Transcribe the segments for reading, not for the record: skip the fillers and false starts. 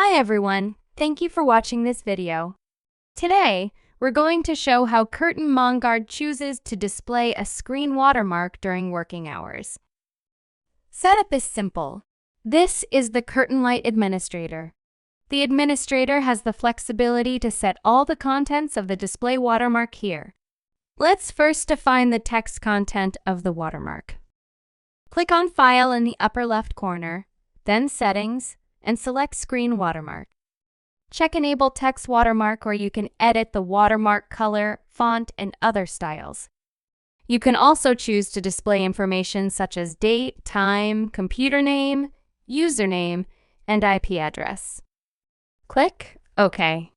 Hi everyone, thank you for watching this video. Today, we're going to show how Curtain MonGuard chooses to display a screen watermark during working hours. Setup is simple. This is the Curtain Light Administrator. The administrator has the flexibility to set all the contents of the display watermark here. Let's first define the text content of the watermark. Click on File in the upper left corner, then Settings, and select Screen Watermark. Check Enable Text Watermark where you can edit the watermark color, font, and other styles. You can also choose to display information such as date, time, computer name, username, and IP address. Click OK.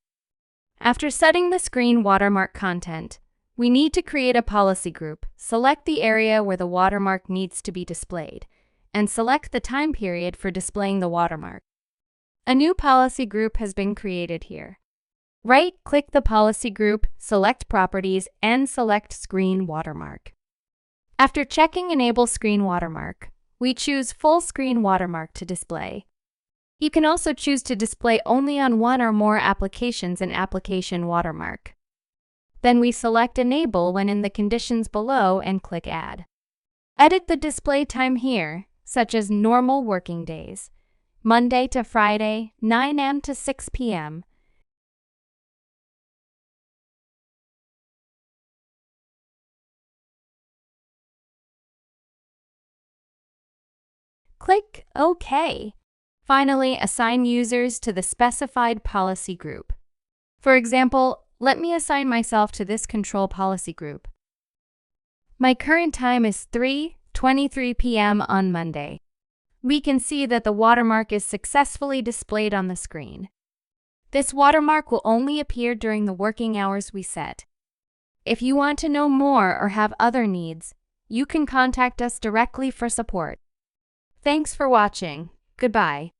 After setting the screen watermark content, we need to create a policy group. Select the area where the watermark needs to be displayed, and select the time period for displaying the watermark. A new policy group has been created here. Right-click the policy group, select Properties, and select Screen Watermark. After checking Enable Screen Watermark, we choose Full Screen Watermark to display. You can also choose to display only on one or more applications in Application Watermark. Then we select Enable when in the conditions below and click Add. Edit the display time here, such as normal working days, Monday to Friday, 9 a.m. to 6 p.m. Click OK. Finally, assign users to the specified policy group. For example, let me assign myself to this control policy group. My current time is 3:23 p.m. on Monday. We can see that the watermark is successfully displayed on the screen. This watermark will only appear during the working hours we set. If you want to know more or have other needs, you can contact us directly for support. Thanks for watching. Goodbye.